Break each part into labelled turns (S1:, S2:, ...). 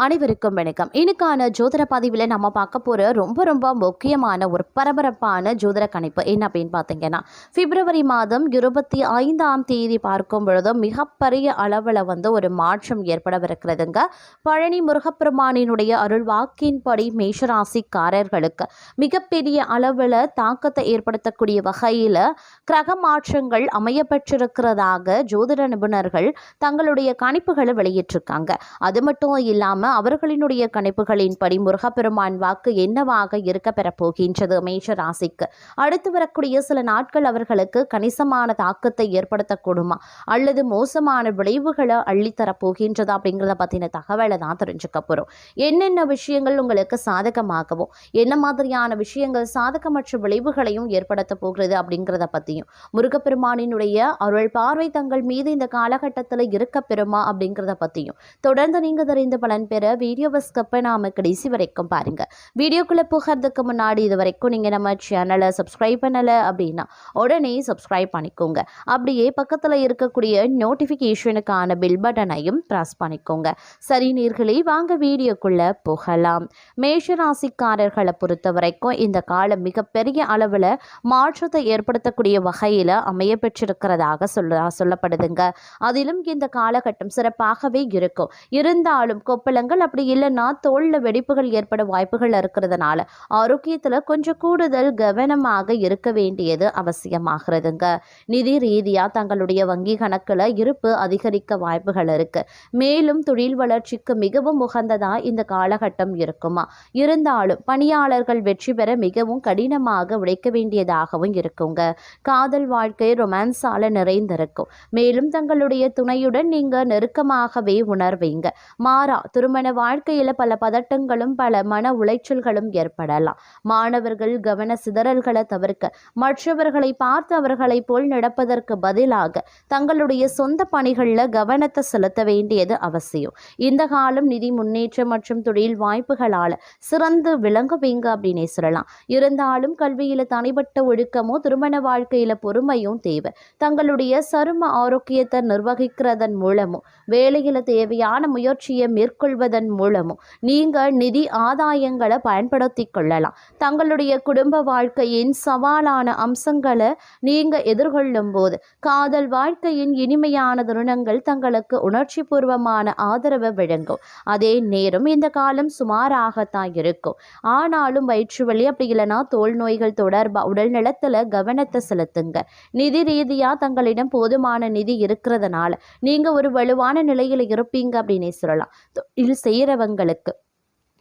S1: அனைவருக்கும் வணக்கம். இன்னைக்கான ஜோதிட பதிவில் நம்ம பார்க்க போகிற ரொம்ப முக்கியமான ஒரு பரபரப்பான ஜோதிட கணிப்பு என்ன அப்படின்னு பார்த்தீங்கன்னா, பிப்ரவரி மாதம் 25ஆம் தேதி பார்க்கும் பொழுது மிகப்பெரிய அளவில் ஒரு மாற்றம் ஏற்படவிருக்கிறதுங்க. பழனி முருகப்பெருமானினுடைய அருள் வாக்கின்படி மேஷராசிக்காரர்களுக்கு மிகப்பெரிய அளவில் தாக்கத்தை ஏற்படுத்தக்கூடிய வகையில் கிரக மாற்றங்கள் அமையப்பெற்றிருக்கிறதாக ஜோதிட நிபுணர்கள் தங்களுடைய கணிப்புகளை வெளியிட்டிருக்காங்க. அது மட்டும் இல்லாமல் அவர்களினுடைய கணிப்புகளின்படி முருகப்பெருமான் வாக்கு என்னவாக இருக்க பெறப்போகின்றது மேஷ ராசிக்கு அடுத்து வரக்கூடிய சில நாட்கள் அவர்களுக்கு கணிசமான தாக்கத்தை ஏற்படுத்தக்கூடுமா அல்லது மோசமான விளைவுகளை அள்ளித்தரப்போகின்றதா அப்படிங்கிறத பற்றின தகவலை தான் தெரிஞ்சுக்க போகிறோம். என்னென்ன விஷயங்கள் உங்களுக்கு சாதகமாகவும் என்ன மாதிரியான விஷயங்கள் சாதகமற்ற விளைவுகளையும் ஏற்படுத்த போகிறது அப்படிங்கிறத பற்றியும், முருகப்பெருமானினுடைய அருள் பார்வை தங்கள் மீது இந்த காலகட்டத்தில் இருக்க பெறுமா அப்படிங்கிறத பற்றியும் தொடர்ந்து நீங்கள் தெரிந்து பலன் பெற வீடியோவை ஸ்கிப் பண்ணாம கடைசி வரைக்கும் பாருங்க. வீடியோக்குள்ள போகிறதுக்கு முன்னாடி இது வரைக்கும் நீங்க நம்ம சேனலை சப்ஸ்கிரைப் பண்ணல அப்படின்னா உடனே சப்ஸ்கிரைப் பண்ணிக்கோங்க. அப்படியே பக்கத்துல இருக்கக்கூடிய நோட்டிபிகேஷனுக்கான பெல் பட்டனையும் பிரஸ் பண்ணிக்கோங்க. சரி நேயர்களே, வாங்க வீடியோக்குள்ள போகலாம். மேஷராசிக்காரர்களை பொறுத்த வரைக்கும் இந்த காலம் மிகப்பெரிய அளவில் மாற்றத்தை ஏற்படுத்தக்கூடிய வகையில் அமைய பெற்றிருக்கிறதாக சொல்லப்படுதுங்க. அதிலும் இந்த காலகட்டம் சிறப்பாகவே இருக்கும். இருந்தாலும் கொப்பளங்கள் அப்படி இல்லைன்னா தோல்ல வெடிப்புகள் ஏற்பட வாய்ப்புகள் இருக்கிறதுனால ஆரோக்கியத்தில் கொஞ்சம் கூடுதல் கவனமாக இருக்க வேண்டியது அவசியமாகிறதுங்க. நிதி ரீதியாக தங்களுடைய வங்கி கணக்கில் இருப்பு அதிகரிக்க வாய்ப்புகள் இருக்கு. மேலும் தொழில் வளர்ச்சிக்கு மிகவும் உகந்ததா இந்த காலகட்டம் இருக்குமா. இருந்தாலும் பணியாளர்கள் வெற்றி பெற மிகவும் கடினமாக உழைக்க வேண்டியதாகவும் இருக்குங்க. காதல் வாழ்க்கை ரொமான்ஸால நிறைந்திருக்கும். மேலும் தங்களுடைய துணையுடன் நீங்க நெருக்கமாகவே உணர்வீங்க. மாறா திருமண வாழ்க்கையில் பல பதட்டங்களும் பல மன உளைச்சல்களும் ஏற்படலாம். மாணவர்கள் கவன சிதறல்களை தவிர்க்க மற்றவர்களை பார்த்து அவர்களை போல் நடப்பதற்கு பதிலாக தங்களுடைய சொந்த பணிகளில் கவனத்தை செலுத்த வேண்டியது அவசியம். இந்த காலம் நிதி முன்னேற்றம் மற்றும் தொழில் வாய்ப்புகளால் சிறந்து விளங்குவீங்க அப்படின்னே சொல்லலாம். இருந்தாலும் கல்வியில் தனிப்பட்ட ஒழுக்கமோ திருமண வாழ்க்கையில் பொறுமையும் தேவை. தங்களுடைய சரும ஆரோக்கியத்தை நிர்வகிக்கிறதன் மூலமும் வேலையில் தேவையான முயற்சியை மேற்கொள்வதன் மூலமும் நீங்கள் நிதி ஆதாயங்களை பயன்படுத்தி கொள்ளலாம். தங்களுடைய குடும்ப வாழ்க்கையின் சவாலான அம்சங்களை நீங்கள் எதிர்கொள்ளும் போது காதல் வாழ்க்கையின் இனிமையான தருணங்கள் தங்களுக்கு உணர்ச்சி பூர்வமான ஆதரவை வழங்கும். அதே நேரம் இந்த காலம் சுமாராகத்தான் இருக்கும். ஆனாலும் வயிற்று வலி அப்படி இல்லைன்னா தோல் நோய்கள் தொடர்பாக உடல் நலத்தில் கவனத்தை செலுத்துங்க. நிதி ரீதியாக தங்களிடம் போதுமான நிதி இருக்கிறதுனால நீங்கள் ஒரு வலுவான நிலையில் இருப்பீங்க அப்படின்னே சொல்லலாம். தொழில் செய்கிறவங்களுக்கு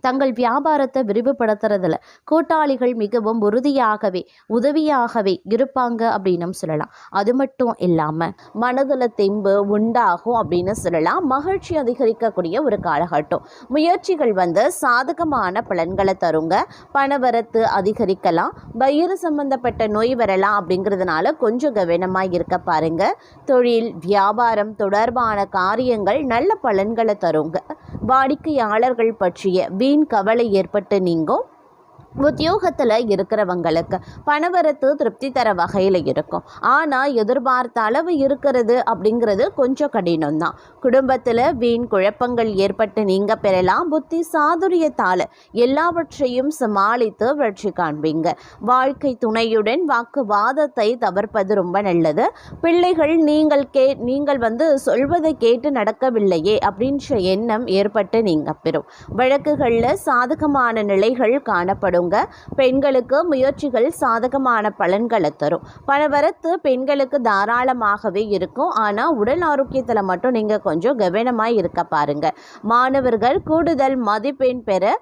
S1: தங்கள் வியாபாரத்தை விரிவுபடுத்துறதுல கூட்டாளிகள் மிகவும் உறுதியாகவே உதவியாகவே இருப்பாங்க அப்படின்னு சொல்லலாம். அது மட்டும் இல்லாமல் மனதில் தெம்பு உண்டாகும் அப்படின்னு சொல்லலாம். மகிழ்ச்சி அதிகரிக்கக்கூடிய ஒரு காலகட்டம். முயற்சிகள் சாதகமான பலன்களை தருங்க. பணவரத்து அதிகரிக்கலாம். வயிறு சம்பந்தப்பட்ட நோய் வரலாம் அப்படிங்கிறதுனால கொஞ்சம் கவனமாக இருக்க பாருங்க. தொழில் வியாபாரம் தொடர்பான காரியங்கள் நல்ல பலன்களை தருங்க. வாடிக்கையாளர்கள் பற்றிய வீண் கவலை ஏற்பட்டு நீங்கும். உத்தியோகத்தில் இருக்கிறவங்களுக்கு பணவரத்து திருப்தி தர வகையில் இருக்கும். ஆனால் எதிர்பார்த்த அளவு இருக்கிறது அப்படிங்கிறது கொஞ்சம் கடினம்தான். குடும்பத்தில் வீண் குழப்பங்கள் ஏற்பட்டு நீங்கள் பெறலாம். புத்தி சாதுரியத்தால் எல்லாவற்றையும் சமாளித்து வெற்றி காண்பீங்க. வாழ்க்கை துணையுடன் வாக்குவாதத்தை தவிர்ப்பது ரொம்ப நல்லது. பிள்ளைகள் நீங்கள் சொல்வதை கேட்டு நடக்கவில்லையே அப்படின்ற எண்ணம் ஏற்பட்டு நீங்கள் பெறும். வழக்குகளில் சாதகமான நிலைகள் காணப்படும். பெண்களுக்கு முயற்சிகள் சாதகமான பலன்களை தரும். பணவரத்து பெண்களுக்கு தாராளமாகவே இருக்கும். ஆனால் உடல் ஆரோக்கியத்தில் மட்டும் நீங்கள் கொஞ்சம் கவனமாக இருக்க பாருங்க. மாணவர்கள் கூடுதல் மதிப்பெண் பெற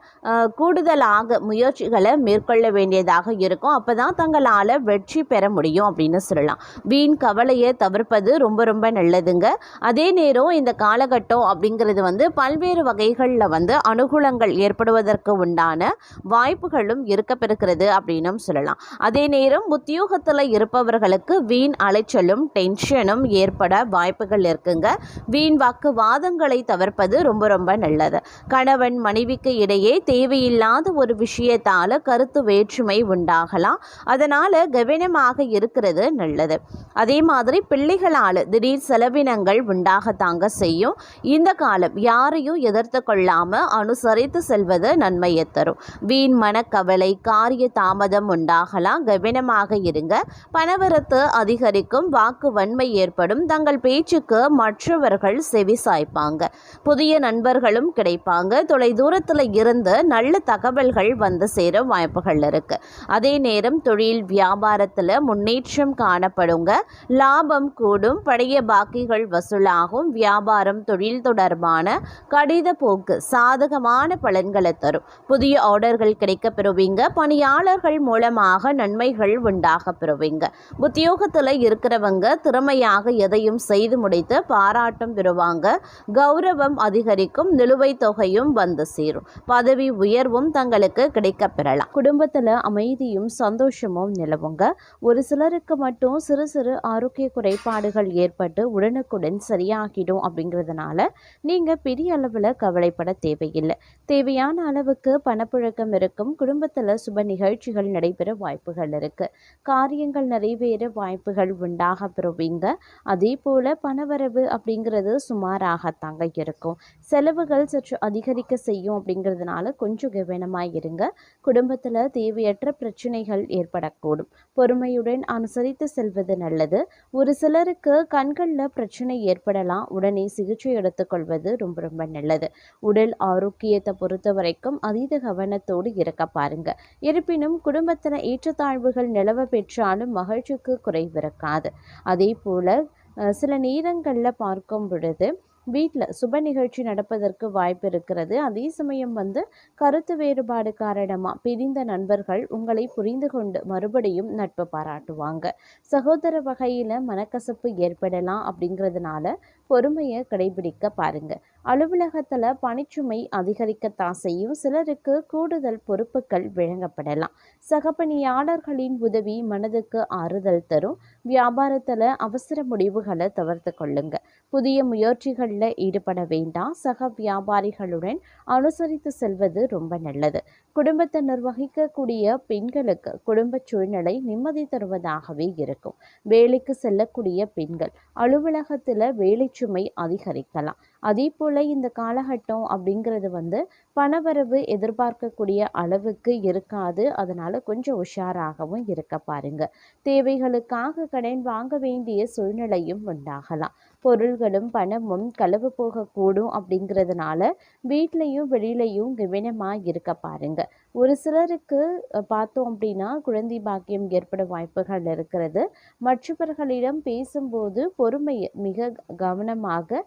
S1: கூடுதலாக முயற்சிகளை மேற்கொள்ள வேண்டியதாக இருக்கும். அப்போதான் தங்களால் வெற்றி பெற முடியும் அப்படின்னு சொல்லலாம். வீண் கவலையை தவிர்ப்பது ரொம்ப நல்லதுங்க. அதே நேரம் இந்த காலகட்டம் அப்படிங்கிறது பல்வேறு வகைகளில் அனுகூலங்கள் ஏற்படுவதற்கு உண்டான வாய்ப்புகள் வாய்ப்புகளும் இருக்கப்பெறுகிறது அப்படின்னும் சொல்லலாம். அதே நேரம் உத்தியோகத்தில் இருப்பவர்களுக்கு வீண் அலைச்சலும் டென்ஷனும் ஏற்பட வாய்ப்புகள் இருக்குங்க. வீண் வாக்குவாதங்களை தவிர்ப்பது ரொம்ப ரொம்ப நல்லது. கணவன் மனைவிக்கு இடையே தேவையில்லாத ஒரு விஷயத்தால கருத்து வேற்றுமை உண்டாகலாம். அதனால கவனமாக இருக்கிறது நல்லது. அதே மாதிரி பிள்ளைகளால் திடீர் செலவினங்கள் உண்டாகத்தாங்க செய்யும். இந்த காலம் யாரையும் எதிர்த்து கொள்ளாம அனுசரித்து செல்வது நன்மையை தரும். வீண் மனக்கவலை காரிய தாமதம் உண்டாகலாம். கவனமாக இருங்க. பணவரத்து அதிகரிக்கும். வாக்கு வன்மை ஏற்படும். தங்கள் பேச்சுக்கு மற்றவர்கள் செவி சாய்ப்பாங்க. புதிய நண்பர்களும் கிடைப்பாங்க. தொலை தூரத்தில் இருந்து நல்ல தகவல்கள் வந்து சேர வாய்ப்புகள் இருக்கு. அதே நேரம் தொழில் வியாபாரத்தில் முன்னேற்றம் காணப்படுங்க. லாபம் கூடும். பழைய பாக்கிகள் வசூலாகும். வியாபாரம் தொழில் தொடர்பான கடித போக்கு சாதகமான பலன்களை தரும். புதிய ஆர்டர்கள் கிடைக்க பெறுவீங்க. பணியாளர்கள் மூலமாக நன்மைகள் உண்டாக பெறுவீங்க. உத்தியோகத்தில் இருக்கிறவங்க திறமையாக எதையும் செய்து முடித்து பாராட்டும் பெறுவாங்க. கௌரவம் அதிகரிக்கும். நிலுவைத் தொகையும் வந்து சேரும். பதவி உயர்வும் தங்களுக்கு கிடைக்க பெறலாம். குடும்பத்தில் அமைதியும் சந்தோஷமும் நிலவுங்க. ஒரு சிலருக்கு மட்டும் சிறு சிறு ஆரோக்கிய குறைபாடுகள் ஏற்பட்டு உடனுக்குடன் சரியாகிடும். அப்படிங்கிறதுனால நீங்கள் பெரிய அளவில் கவலைப்பட தேவையில்லை. தேவையான அளவுக்கு பணப்புழக்கம் இருக்கும். குடும்பத்தில் சுப நிகழ்ச்சிகள் நடைபெற வாய்ப்புகள் இருக்கு. காரியங்கள் நிறைவேற வாய்ப்புகள் உண்டாக பெறுவீங்க. அதே போல் பணவரவு அப்படிங்கிறது சுமாராகத்தாங்க இருக்கும். செலவுகள் சற்று அதிகரிக்க செய்யும். அப்படிங்கிறதுனால கொஞ்சம் கவனமாக இருங்க. குடும்பத்தில் தேவையற்ற பிரச்சனைகள் ஏற்படக்கூடும். பொறுமையுடன் அனுசரித்து செல்வது நல்லது. ஒரு சிலருக்கு கண்களில் பிரச்சனை ஏற்படலாம். உடனே சிகிச்சை எடுத்துக்கொள்வது ரொம்ப ரொம்ப நல்லது. உடல் ஆரோக்கியத்தை பொறுத்த வரைக்கும் அதீத கவனத்தோடு இருக்க பாருங்க. இருப்பினும் குடும்பத்தில் ஏற்றத்தாழ்வுகள் நிலவ பெற்றாலும் மகிழ்ச்சிக்கு குறைவிருக்காது. அதே போல சில நேரங்களில் பார்க்கும் பொழுது வீட்டில் சுப நிகழ்ச்சி நடப்பதற்கு வாய்ப்பு இருக்கிறது. அதே சமயம் கருத்து வேறுபாடு காரணமாக பிரிந்த நண்பர்கள் உங்களை புரிந்து கொண்டு மறுபடியும் நட்பு பாராட்டுவாங்க. சகோதர வகையில் மனக்கசப்பு ஏற்படலாம். அப்படிங்கிறதுனால பொறுமையை கடைபிடிக்க பாருங்க. அலுவலகத்தில் பணிச்சுமை அதிகரிக்கத்தான் செய்யும். சிலருக்கு கூடுதல் பொறுப்புகள் வழங்கப்படலாம். சக பணியாளர்களின் உதவி மனதுக்கு ஆறுதல் தரும். வியாபாரத்தில் அவசர முடிவுகளை தவிர்த்து கொள்ளுங்க. புதிய முயற்சிகளில் ஈடுபட வேண்டாம். சக வியாபாரிகளுடன் அனுசரித்து செல்வது ரொம்ப நல்லது. குடும்பத்தை நிர்வகிக்கக்கூடிய பெண்களுக்கு குடும்ப சூழ்நிலை நிம்மதி தருவதாகவே இருக்கும். வேலைக்கு செல்லக்கூடிய பெண்கள் அலுவலகத்தில் வேலை சுமை அதிகரிக்கலாம். அதே போல் இந்த காலகட்டம் அப்படிங்கிறது பணவரவு எதிர்பார்க்கக்கூடிய அளவுக்கு இருக்காது. அதனால் கொஞ்சம் உஷாராகவும் இருக்க பாருங்க. தேவைகளுக்காக கடன் வாங்க வேண்டிய சூழ்நிலையும் உண்டாகலாம். பொருள்களும் பணமும் களவு போகக்கூடும். அப்படிங்கிறதுனால வீட்லேயும் வெளியிலையும் கவனமாக இருக்க பாருங்க. ஒரு சிலருக்கு பார்த்தோம் அப்படின்னா குழந்தை பாக்கியம் ஏற்பட வாய்ப்புகள் இருக்கிறது. மற்றவர்களிடம் பேசும்போது பொறுமையை மிக கவனமாக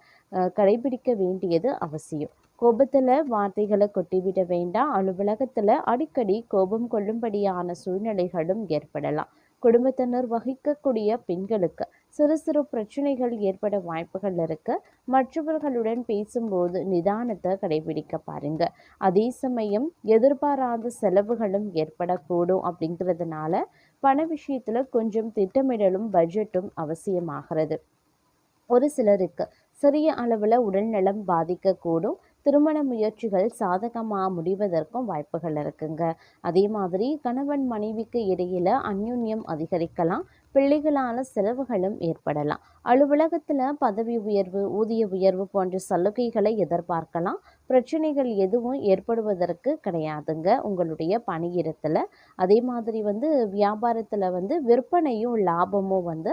S1: கடைபிடிக்க வேண்டியது அவசியம். கோபத்தில் வார்த்தைகளை கொட்டிவிட வேண்டாம். அலுவலகத்தில் அடிக்கடி கோபம் கொள்ளும்படியான சூழ்நிலைகளும் ஏற்படலாம். குடும்பத்தினர் வகிக்கக்கூடிய பெண்களுக்கு சிறு சிறு பிரச்சனைகள் ஏற்பட வாய்ப்புகள் இருக்கு. மற்றவர்களுடன் பேசும்போது நிதானத்தை கடைபிடிக்க பாருங்க. அதே சமயம் எதிர்பாராத செலவுகளும் ஏற்படக்கூடும். அப்படிங்கிறதுனால பண விஷயத்துல கொஞ்சம் திட்டமிடலும் பட்ஜெட்டும் அவசியமாகிறது. ஒரு சிலருக்கு சிறிய அளவில் உடல்நலம் பாதிக்கக்கூடும். திருமண முயற்சிகள் சாதகமாக முடிவதற்கும் வாய்ப்புகள் இருக்குங்க. அதே மாதிரி கணவன் மனைவிக்கு இடையில அந்யோன்யம் அதிகரிக்கலாம். பிள்ளைகளால் செலவுகளும் ஏற்படலாம். அலுவலகத்தில் பதவி உயர்வு ஊதிய உயர்வு போன்ற சலுகைகளை எதிர்பார்க்கலாம். பிரச்சனைகள் எதுவும் ஏற்படுவதற்கு கிடையாதுங்க உங்களுடைய பணியிடத்தில். அதே மாதிரி வியாபாரத்தில் விற்பனையும் லாபமும்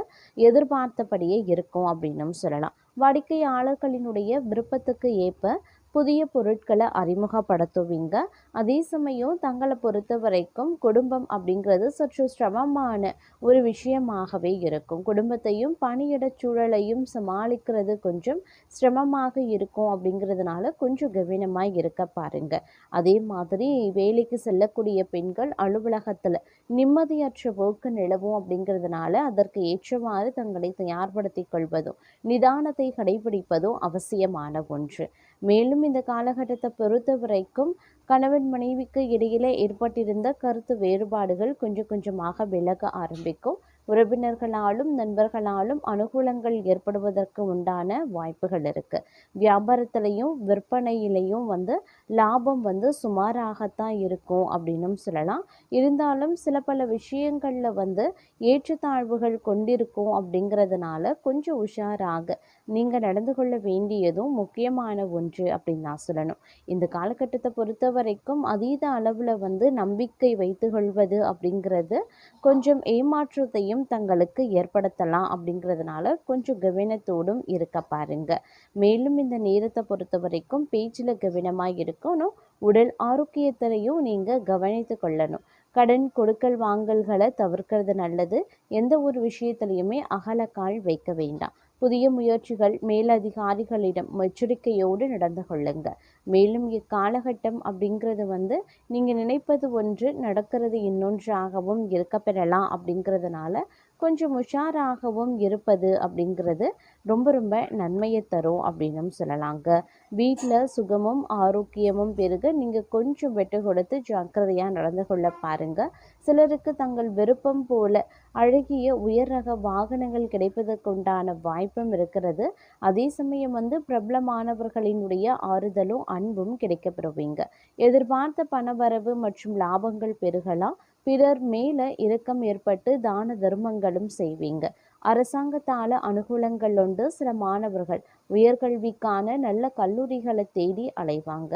S1: எதிர்பார்த்தபடியே இருக்கும் அப்படின்னும் சொல்லலாம். வாடிக்கையாளர்களினுடைய விருப்பத்துக்கு ஏற்ப புதிய பொருட்களை அறிமுகப்படுத்துவீங்க. அதே சமயம் தங்களை பொறுத்த வரைக்கும் குடும்பம் அப்படிங்கிறது சற்று சிரமமான ஒரு விஷயமாகவே இருக்கும். குடும்பத்தையும் பணியிட சூழலையும் சமாளிக்கிறது கொஞ்சம் சிரமமாக இருக்கும். அப்படிங்கிறதுனால கொஞ்சம் கவனமாக இருக்க பாருங்க. அதே மாதிரி வேலைக்கு செல்லக்கூடிய பெண்கள் அலுவலகத்தில் நிம்மதியற்ற போக்கு நிலவும். அப்படிங்கிறதுனால அதற்கு ஏற்றவாறு தங்களை தயார்படுத்திக் கொள்வதும் நிதானத்தை கடைபிடிப்பதும் அவசியமான ஒன்று. மேலும் இந்த காலகட்டத்தை பொறுத்த வரைக்கும் கணவன் மனைவிக்கு இடையிலே ஏற்பட்டிருந்த கருத்து வேறுபாடுகள் கொஞ்சம் கொஞ்சமாக விலக ஆரம்பிக்கும். உறவினர்களாலும் நண்பர்களாலும் அனுகூலங்கள் ஏற்படுவதற்கு உண்டான வாய்ப்புகள் இருக்கு. வியாபாரத்திலையும் விற்பனையிலையும் லாபம் சுமாராகத்தான் இருக்கும் அப்படின்னும் சொல்லலாம். இருந்தாலும் சில பல விஷயங்கள்ல ஏற்றத்தாழ்வுகள் கொண்டிருக்கும் அப்படிங்கிறதுனால கொஞ்சம் உஷாராக நீங்க நடந்து கொள்ள வேண்டியதும் முக்கியமான ஒன்று அப்படின்னு நான் சொல்லணும். இந்த காலகட்டத்தை பொறுத்த வரைக்கும் அதீத அளவுல நம்பிக்கை வைத்து கொள்வது அப்படிங்கிறது கொஞ்சம் ஏமாற்றத்தையும் தங்களுக்கு ஏற்படுத்தலாம். அப்படிங்கிறதுனால கொஞ்சம் கவனத்தோடும் இருக்க பாருங்க. மேலும் இந்த நேரத்தை பொறுத்த வரைக்கும் பேச்சில் கவனமாக இருக்கணும். உடல் ஆரோக்கியத்திலையும் நீங்கள் கவனித்து கொள்ளணும். கடன் கொடுக்கல் வாங்கல்களை தவிர்க்கிறது நல்லது. எந்த ஒரு விஷயத்திலையுமே அகலக்கால் வைக்க வேண்டாம். புதிய முயற்சிகள் மேலதிகாரிகளிடம் எச்சரிக்கையோடு நடந்து கொள்ளுங்க. மேலும் இக்காலகட்டம் அப்படிங்கிறது நீங்கள் நினைப்பது ஒன்று நடக்கிறது இன்னொன்றாகவும் இருக்க பெறலாம். அப்படிங்கிறதுனால கொஞ்சம் உஷாராகவும் இருப்பது அப்படிங்கிறது ரொம்ப ரொம்ப நன்மையை தரும் அப்படின்னும் சொல்லலாங்க. வீட்டில் சுகமும் ஆரோக்கியமும் பெருக நீங்கள் கொஞ்சம் விட்டு கொடுத்து ஜாக்கிரதையாக நடந்து கொள்ள பாருங்க. சிலருக்கு தங்கள் விருப்பம் போல அழகிய உயர் ரக வாகனங்கள் கிடைப்பதற்குண்டான வாய்ப்பும் இருக்கிறது. அதே சமயம் பிரபலமானவர்களினுடைய ஆறுதலும் அன்பும் கிடைக்கப்பெறுவீங்க. எதிர்பார்த்த பணவரவு மற்றும் லாபங்கள் பெருகலாம். பிறர் மேல இரக்கம் ஏற்பட்டு தான தர்மங்களும் செய்வீங்க. அரசாங்கத்தால அனுகூலங்கள் உண்டு. சில மாணவர்கள் உயர்கல்விக்கான நல்ல கல்லூரிகளை தேடி அலைவாங்க.